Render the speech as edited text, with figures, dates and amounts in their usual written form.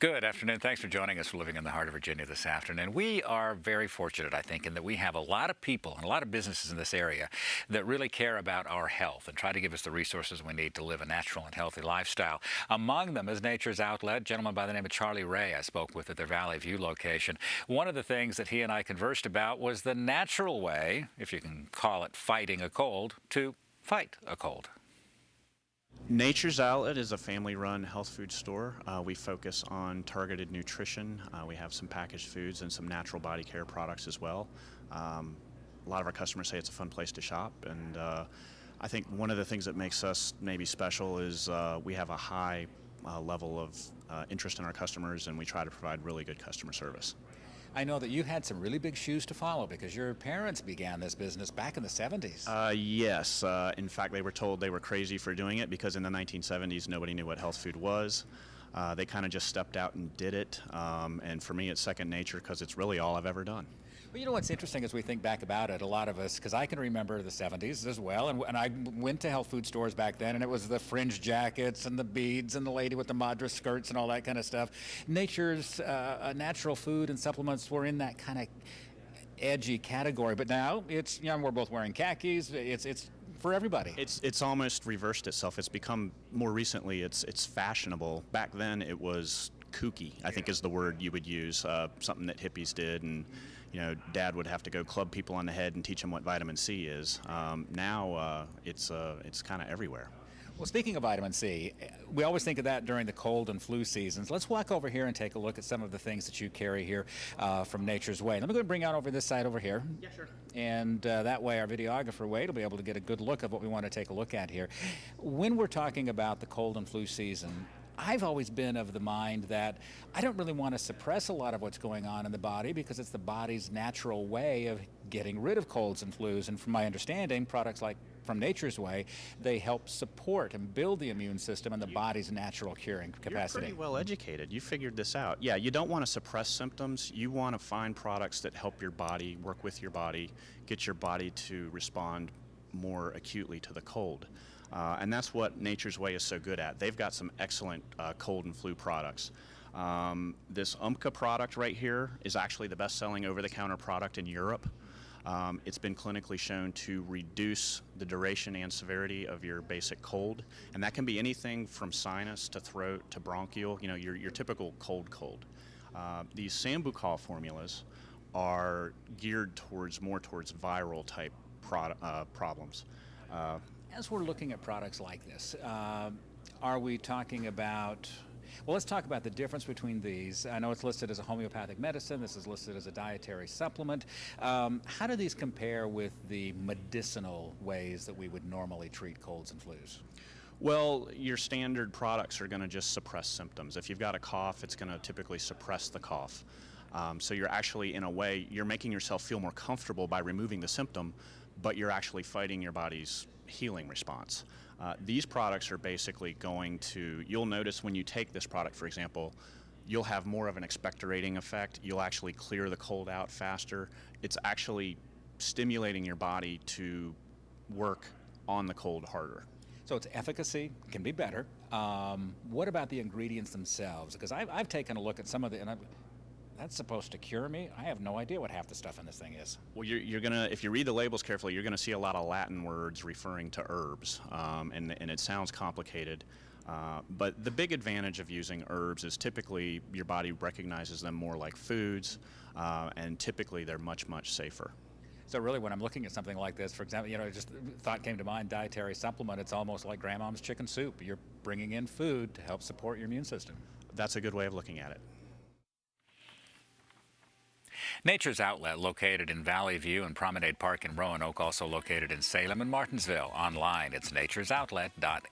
Good afternoon. Thanks for joining us for Living in the Heart of Virginia this afternoon. We are very fortunate, I think, in that we have a lot of people and a lot of businesses in this area that really care about our health and try to give us the resources we need to live a natural and healthy lifestyle. Among them is Nature's Outlet, a gentleman by the name of Charlie Ray I spoke with at their Valley View location. One of the things that he and I conversed about was the natural way, if you can call it fighting a cold, to fight a cold. Nature's Outlet is a family-run health food store. We focus on targeted nutrition. We have some packaged foods and some natural body care products as well. A lot of our customers say it's a fun place to shop, and I think one of the things that makes us maybe special is we have a high level of interest in our customers, and we try to provide really good customer service. I know that you had some really big shoes to follow because your parents began this business back in the 70s. Yes. In fact, they were told they were crazy for doing it because in the 1970s, nobody knew what health food was. They kind of just stepped out and did it. And for me, it's second nature because it's really all I've ever done. Well, you know what's interesting as we think back about it, a lot of us, because I can remember the 70s as well, and I went to health food stores back then, and it was the fringe jackets and the beads and the lady with the madras skirts and all that kind of stuff. Nature's natural food and supplements were in that kind of edgy category, but now it's, we're both wearing khakis. It's for everybody. It's almost reversed itself. It's become more recently. It's fashionable. Back then, it was kooky, I think is the word you would use. Something that hippies did, and Dad would have to go club people on the head and teach them what vitamin C is. Now it's kind of everywhere. Well, speaking of vitamin C, we always think of that during the cold and flu seasons. Let's walk over here and take a look at some of the things that you carry here from Nature's Way. Let me go and bring out over this side over here. Yeah, sure. And that way our videographer, Wade, will be able to get a good look of what we want to take a look at here. When we're talking about the cold and flu season, I've always been of the mind that I don't really want to suppress a lot of what's going on in the body because it's the body's natural way of getting rid of colds and flus. And from my understanding, products like from Nature's Way, they help support and build the immune system and the body's natural curing capacity. You're pretty well educated. You figured this out. Yeah, you don't want to suppress symptoms. You want to find products that help your body, work with your body, get your body to respond more acutely to the cold. And that's what Nature's Way is so good at. They've got some excellent cold and flu products. This Umcka product right here is actually the best-selling over-the-counter product in Europe. It's been clinically shown to reduce the duration and severity of your basic cold, and that can be anything from sinus to throat to bronchial, your typical cold. These Sambucol formulas are geared more towards viral type problems. As we're looking at products like this, are we talking about, well, let's talk about the difference between these. I know it's listed as a homeopathic medicine. This is listed as a dietary supplement. How do these compare with the medicinal ways that we would normally treat colds and flus? Well, your standard products are going to just suppress symptoms. If you've got a cough, it's going to typically suppress the cough. So you're actually, in a way, you're making yourself feel more comfortable by removing the symptom, but you're actually fighting your body's healing response. These products are basically you'll notice when you take this product, for example, you'll have more of an expectorating effect. You'll actually clear the cold out faster. It's actually stimulating your body to work on the cold harder. So its efficacy can be better. What about the ingredients themselves? Because I've taken a look at some of that's supposed to cure me. I have no idea what half the stuff in this thing is. Well, if you read the labels carefully, you're gonna see a lot of Latin words referring to herbs, and it sounds complicated. But the big advantage of using herbs is typically your body recognizes them more like foods, and typically they're much, much safer. So really, when I'm looking at something like this, for example, just thought came to mind, dietary supplement, it's almost like grandmom's chicken soup. You're bringing in food to help support your immune system. That's a good way of looking at it. Nature's Outlet, located in Valley View and Promenade Park in Roanoke, also located in Salem and Martinsville. Online, it's naturesoutlet.net.